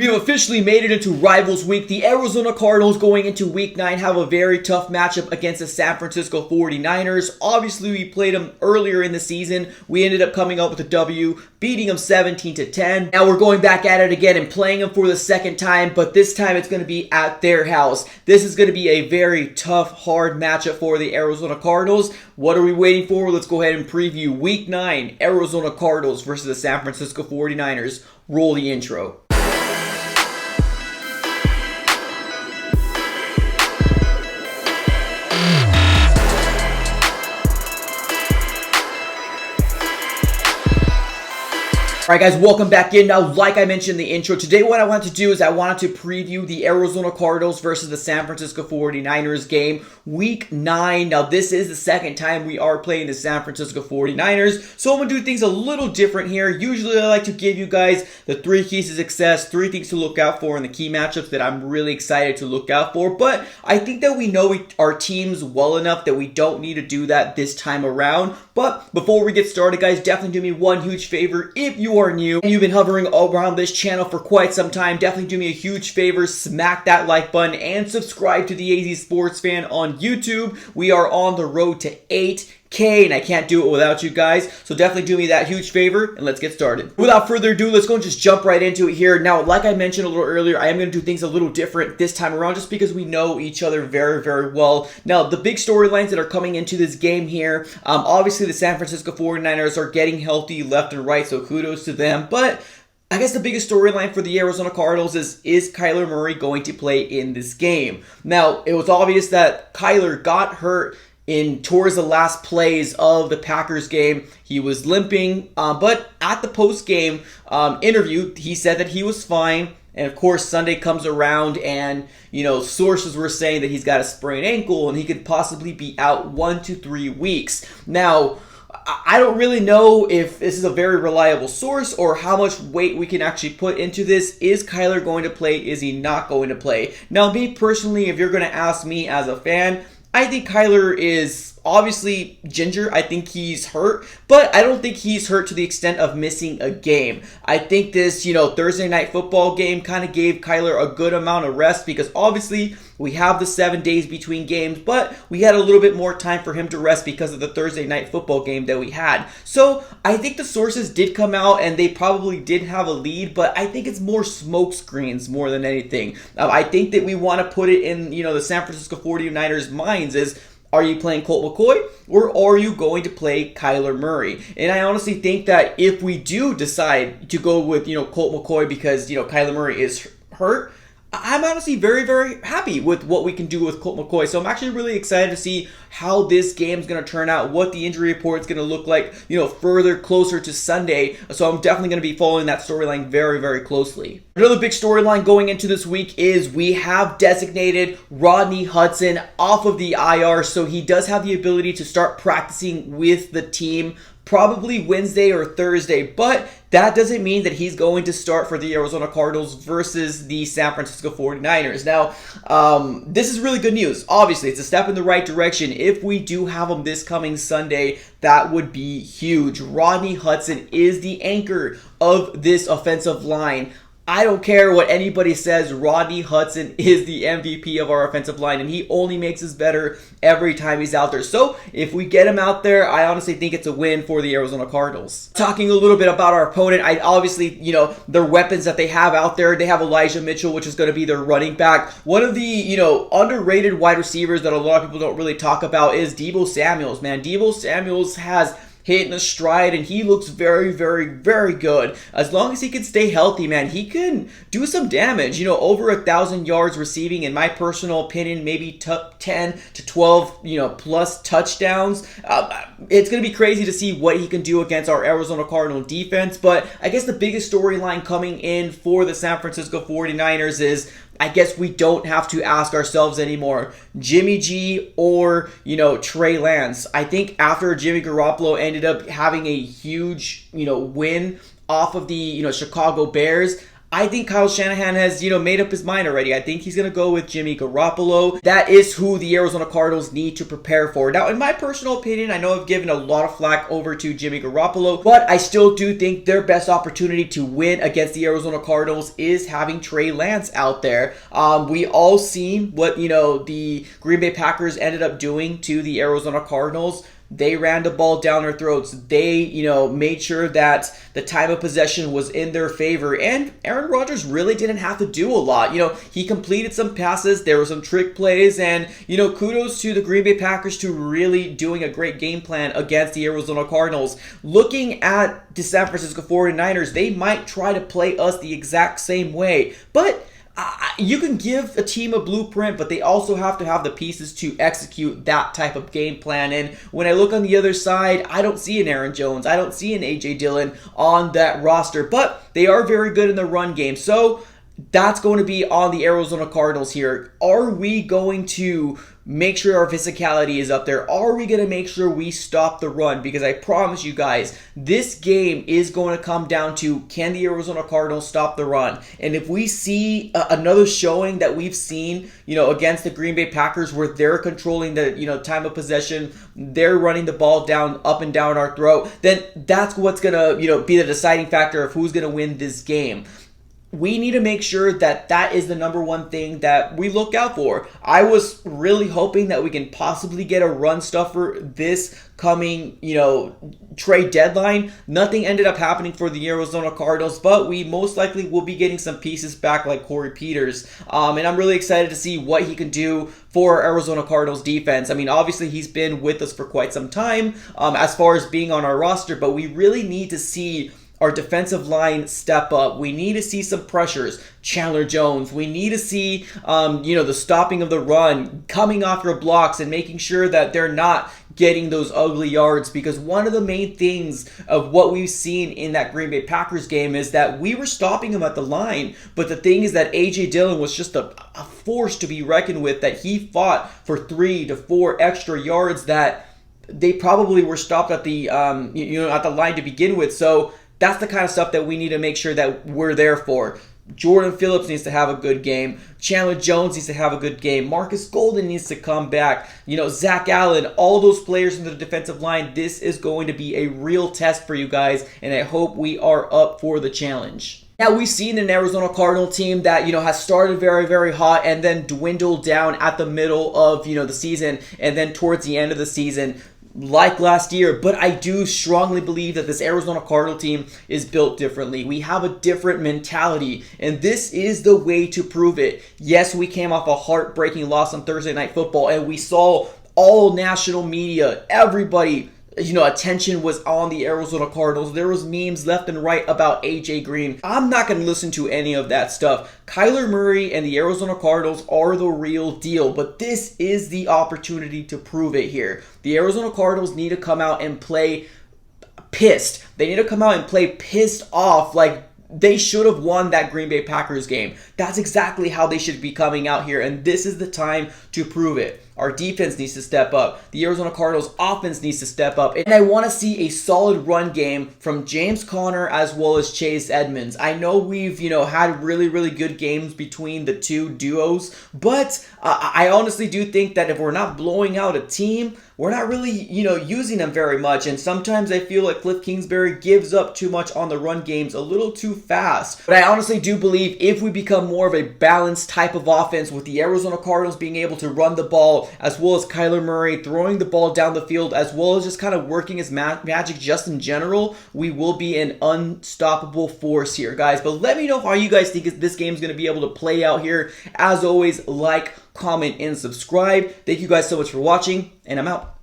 We have officially made it into Rivals Week. The Arizona Cardinals going into Week 9 have a very tough matchup against the San Francisco 49ers. Obviously, we played them earlier in the season. We ended up coming up with a W, beating them 17-10. Now we're going back at it again and playing them for the second time, but this time it's going to be at their house. This is going to be a very tough, hard matchup for the Arizona Cardinals. What are we waiting for? Let's go ahead and preview Week 9, Arizona Cardinals versus the San Francisco 49ers. Roll the intro. Alright guys, welcome back in. Now, like I mentioned in the intro, today what I want to do is I wanted to preview the Arizona Cardinals versus the San Francisco 49ers game, Week 9. Now, this is the second time we are playing the San Francisco 49ers, so I'm going to do things a little different here. Usually, I like to give you guys the 3 keys to success, 3 things to look out for, and the key matchups that I'm really excited to look out for, but I think that we know our teams well enough that we don't need to do that this time around. But before we get started, guys, definitely do me one huge favor. If you are new and you've been hovering around this channel for quite some time, definitely do me a huge favor, smack that like button and subscribe to the AZ Sports Fan on YouTube. We are on the road to 8K, and I can't do it without you guys, so definitely do me that huge favor, and let's get started. Without further ado, let's go and just jump right into it here. Now, like I mentioned a little earlier, I am going to do things a little different this time around just because we know each other very, very well. Now, the big storylines that are coming into this game here, obviously the San Francisco 49ers are getting healthy left and right, so kudos to them, but I guess the biggest storyline for the Arizona Cardinals is Kyler Murray going to play in this game? Now, it was obvious that Kyler got hurt towards the last plays of the Packers game. He was limping, but at the post-game interview, he said that he was fine. And of course, Sunday comes around and, sources were saying that he's got a sprained ankle and he could possibly be out 1 to 3 weeks. Now, I don't really know if this is a very reliable source or how much weight we can actually put into this. Is Kyler going to play? Is he not going to play? Now, me personally, if you're going to ask me as a fan, I think Kyler is obviously ginger. I think he's hurt, but I don't think he's hurt to the extent of missing a game. I think this, Thursday night football game kind of gave Kyler a good amount of rest because obviously we have the 7 days between games, but we had a little bit more time for him to rest because of the Thursday night football game that we had. So I think the sources did come out and they probably did have a lead, but I think it's more smoke screens more than anything. I think that we want to put it in, the San Francisco 49ers minds is, are you playing Colt McCoy or are you going to play Kyler Murray? And I honestly think that if we do decide to go with, Colt McCoy because, Kyler Murray is hurt, I'm honestly very, very happy with what we can do with Colt McCoy. So I'm actually really excited to see how this game's going to turn out, what the injury report is going to look like, further closer to Sunday. So I'm definitely going to be following that storyline very, very closely. Another big storyline going into this week is we have designated Rodney Hudson off of the IR. So he does have the ability to start practicing with the team probably Wednesday or Thursday, but that doesn't mean that he's going to start for the Arizona Cardinals versus the San Francisco 49ers. Now, this is really good news. Obviously, it's a step in the right direction. If we do have him this coming Sunday, that would be huge. Rodney Hudson is the anchor of this offensive line. I don't care what anybody says, Rodney Hudson is the MVP of our offensive line, and he only makes us better every time he's out there. So if we get him out there, I honestly think it's a win for the Arizona Cardinals. Talking a little bit about our opponent, their weapons that they have out there, they have Elijah Mitchell, which is going to be their running back. One of the, underrated wide receivers that a lot of people don't really talk about is Deebo Samuels, man. Deebo Samuels has hitting a stride and he looks very, very, very good. As long as he can stay healthy, man, he can do some damage. Over 1,000 yards receiving, in my personal opinion, maybe 10 to 12, plus touchdowns. It's going to be crazy to see what he can do against our Arizona Cardinal defense. But I guess the biggest storyline coming in for the San Francisco 49ers is, I guess we don't have to ask ourselves anymore, Jimmy G or, Trey Lance. I think after Jimmy Garoppolo ended up having a huge, win off of the, Chicago Bears, I think Kyle Shanahan has, made up his mind already. I think he's going to go with Jimmy Garoppolo. That is who the Arizona Cardinals need to prepare for. Now, in my personal opinion, I know I've given a lot of flack over to Jimmy Garoppolo, but I still do think their best opportunity to win against the Arizona Cardinals is having Trey Lance out there. We all seen what, the Green Bay Packers ended up doing to the Arizona Cardinals. They ran the ball down their throats. They, made sure that the time of possession was in their favor. And Aaron Rodgers really didn't have to do a lot. He completed some passes. There were some trick plays. And, kudos to the Green Bay Packers to really doing a great game plan against the Arizona Cardinals. Looking at the San Francisco 49ers, they might try to play us the exact same way. But you can give a team a blueprint, but they also have to have the pieces to execute that type of game plan. And when I look on the other side, I don't see an Aaron Jones. I don't see an A.J. Dillon on that roster, but they are very good in the run game. So that's going to be on the Arizona Cardinals here. Are we going to make sure our physicality is up there? Are we going to make sure we stop the run? Because I promise you guys, this game is going to come down to, can the Arizona Cardinals stop the run? And if we see another showing that we've seen, against the Green Bay Packers where they're controlling the, time of possession, they're running the ball down, up and down our throat, then that's what's going to, be the deciding factor of who's going to win this game. We need to make sure that is the number one thing that we look out for. I was really hoping that we can possibly get a run stuffer this coming, trade deadline. Nothing ended up happening for the Arizona Cardinals, but we most likely will be getting some pieces back like Corey Peters. And I'm really excited to see what he can do for Arizona Cardinals defense. I mean, obviously he's been with us for quite some time as far as being on our roster, but we really need to see our defensive line step up. We need to see some pressures. Chandler Jones. We need to see, the stopping of the run, coming off your blocks and making sure that they're not getting those ugly yards, because one of the main things of what we've seen in that Green Bay Packers game is that we were stopping them at the line, but the thing is that A.J. Dillon was just a force to be reckoned with, that he fought for 3 to 4 extra yards that they probably were stopped at the, at the line to begin with. So that's the kind of stuff that we need to make sure that we're there for. Jordan Phillips needs to have a good game. Chandler Jones needs to have a good game. Marcus Golden needs to come back. Zach Allen, all those players in the defensive line. This is going to be a real test for you guys, and I hope we are up for the challenge. Now, we've seen an Arizona Cardinal team that, has started very, very hot and then dwindled down at the middle of, the season, and then towards the end of the season, like last year. But I do strongly believe that this Arizona Cardinal team is built differently. We have a different mentality, and this is the way to prove it. Yes, we came off a heartbreaking loss on Thursday Night Football, and we saw all national media, everybody, attention was on the Arizona Cardinals. There was memes left and right about AJ Green. I'm not going to listen to any of that stuff. Kyler Murray and the Arizona Cardinals are the real deal, but this is the opportunity to prove it here. The Arizona Cardinals need to come out and play pissed. They need to come out and play pissed off, like they should have won that Green Bay Packers game. That's exactly how they should be coming out here, and this is the time to prove it. Our defense needs to step up. The Arizona Cardinals offense needs to step up. And I want to see a solid run game from James Conner as well as Chase Edmonds. I know we've, had really, really good games between the two duos, but I honestly do think that if we're not blowing out a team, we're not really, using them very much. And sometimes I feel like Cliff Kingsbury gives up too much on the run games a little too fast. But I honestly do believe if we become more of a balanced type of offense with the Arizona Cardinals being able to run the ball, as well as Kyler Murray throwing the ball down the field, as well as just kind of working his magic just in general, we will be an unstoppable force here, guys. But let me know how you guys think this game is going to be able to play out here. As always, like, comment, and subscribe. Thank you guys so much for watching, and I'm out.